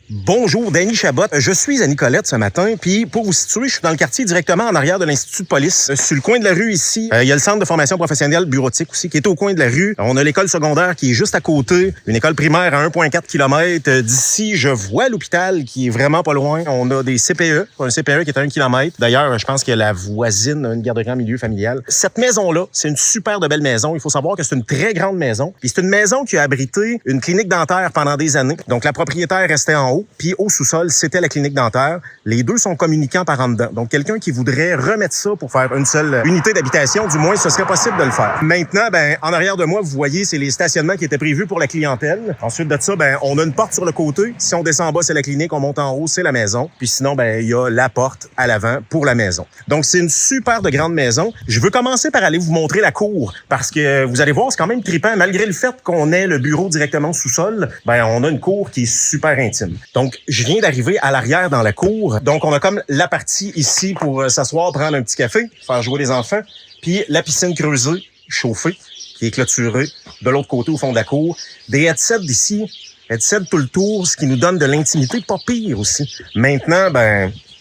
Bonjour, Danny Chabot. Je suis à Nicolette ce matin, puis pour vous situer, je suis dans le quartier directement en arrière de l'Institut de police. Sur le coin de la rue ici, il y a le centre de formation professionnelle bureautique aussi, qui est au coin de la rue. On a l'école secondaire qui est juste à côté, une école primaire à 1,4 km. D'ici, je vois l'hôpital qui est vraiment pas loin. On a des CPE, un CPE qui est à 1 km. D'ailleurs, je pense que la voisine a une garderie en milieu familial. Cette maison-là, c'est une super de belle maison. Il faut savoir que c'est une très grande maison. Puis c'est une maison qui a abrité une clinique dentaire pendant des années. Donc la propriétaire restait en haut. Puis au sous-sol, c'était la clinique dentaire. Les deux sont communicants par en dedans. Donc, quelqu'un qui voudrait remettre ça pour faire une seule unité d'habitation, du moins, ce serait possible de le faire. Maintenant, en arrière de moi, vous voyez, c'est les stationnements qui étaient prévus pour la clientèle. Ensuite de ça, on a une porte sur le côté. Si on descend en bas, c'est la clinique. On monte en haut, c'est la maison. Puis sinon, il y a la porte à l'avant pour la maison. Donc, c'est une super de grande maison. Je veux commencer par aller vous montrer la cour parce que vous allez voir, c'est quand même trippant. Malgré le fait qu'on ait le bureau directement au sous-sol, on a une cour qui est super intime. Donc, je viens d'arriver à l'arrière dans la cour. Donc, on a comme la partie ici pour s'asseoir, prendre un petit café, faire jouer les enfants. Puis la piscine creusée, chauffée, qui est clôturée de l'autre côté au fond de la cour. Des headsets d'ici, headsets tout le tour, ce qui nous donne de l'intimité pas pire aussi. Maintenant,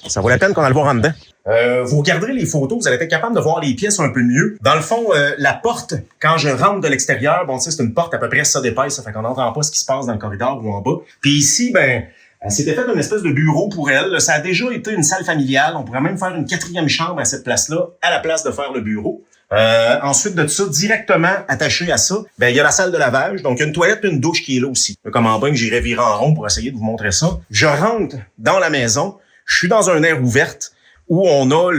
ça vaut la peine qu'on aille le voir en dedans. Vous regarderez les photos, vous allez être capable de voir les pièces un peu mieux. Dans le fond, la porte, quand je rentre de l'extérieur, c'est une porte à peu près ça d'épaisse, ça fait qu'on n'entend pas ce qui se passe dans le corridor ou en bas. Puis ici, elle s'était faite une espèce de bureau pour elle. Ça a déjà été une salle familiale. On pourrait même faire une 4e chambre à cette place-là, à la place de faire le bureau. Ensuite de ça, directement attaché à ça, il y a la salle de lavage. Donc, il y a une toilette et une douche qui est là aussi. Comme en bain, j'irai virer en rond pour essayer de vous montrer ça. Je rentre dans la maison. Je suis dans un air ouverte où on a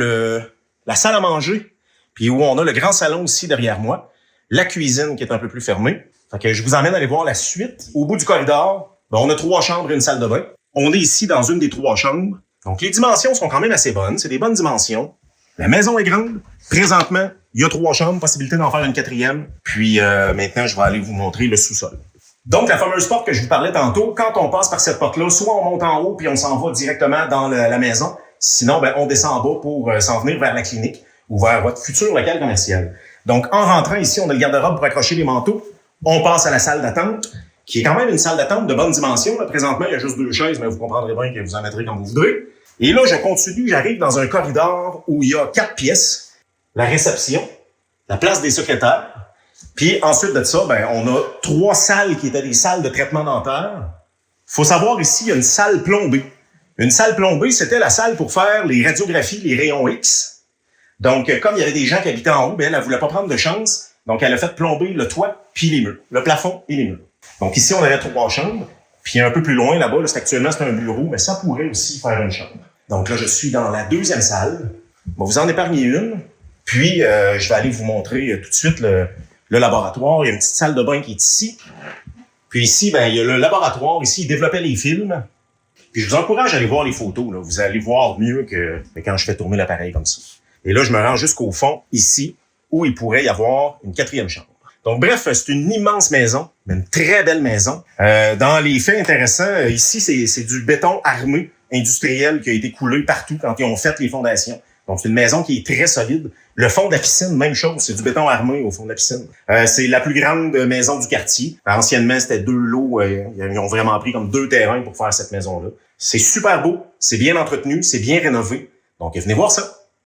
la salle à manger, puis où on a le grand salon aussi derrière moi. La cuisine qui est un peu plus fermée. Fait que je vous emmène aller voir la suite. Au bout du corridor, on a 3 chambres et une salle de bain. On est ici dans une des 3 chambres. Donc, les dimensions sont quand même assez bonnes. C'est des bonnes dimensions. La maison est grande. Présentement, il y a 3 chambres, possibilité d'en faire une 4e. Puis, maintenant, je vais aller vous montrer le sous-sol. Donc, la fameuse porte que je vous parlais tantôt, quand on passe par cette porte-là, soit on monte en haut puis on s'en va directement dans la maison. Sinon, on descend en bas pour s'en venir vers la clinique ou vers votre futur local commercial. Donc, en rentrant ici, on a le garde-robe pour accrocher les manteaux. On passe à la salle d'attente, qui est quand même une salle d'attente de bonne dimension. Là, présentement, il y a juste 2 chaises, mais vous comprendrez bien que vous en mettrez comme vous voudrez. Et là, je continue, j'arrive dans un corridor où il y a 4 pièces. La réception, la place des secrétaires. Puis ensuite de ça, on a 3 salles qui étaient des salles de traitement dentaire. Faut savoir ici, il y a une salle plombée. Une salle plombée, c'était la salle pour faire les radiographies, les rayons X. Donc, comme il y avait des gens qui habitaient en haut, elle voulait pas prendre de chance. Donc, elle a fait plomber le toit puis les murs, le plafond et les murs. Donc, ici, on avait 3 chambres. Puis un peu plus loin, là-bas, actuellement, c'est un bureau, mais ça pourrait aussi faire une chambre. Donc là, je suis dans la 2e salle. Bon, vous en épargnez une. Puis, je vais aller vous montrer tout de suite le laboratoire. Il y a une petite salle de bain qui est ici. Puis ici, il y a le laboratoire. Ici, ils développaient les films. Puis je vous encourage à aller voir les photos. Là. Vous allez voir mieux que quand je fais tourner l'appareil comme ça. Et là, je me rends jusqu'au fond, ici, où il pourrait y avoir une 4e chambre. Donc, bref, c'est une immense maison, mais une très belle maison. Dans les faits intéressants, ici, c'est du béton armé industriel qui a été coulé partout quand ils ont fait les fondations. Donc, c'est une maison qui est très solide. Le fond de la piscine, même chose, c'est du béton armé au fond de la piscine. C'est la plus grande maison du quartier. Anciennement, c'était 2 lots. Ils ont vraiment pris comme 2 terrains pour faire cette maison-là. C'est super beau, c'est bien entretenu, c'est bien rénové. Donc, venez voir ça.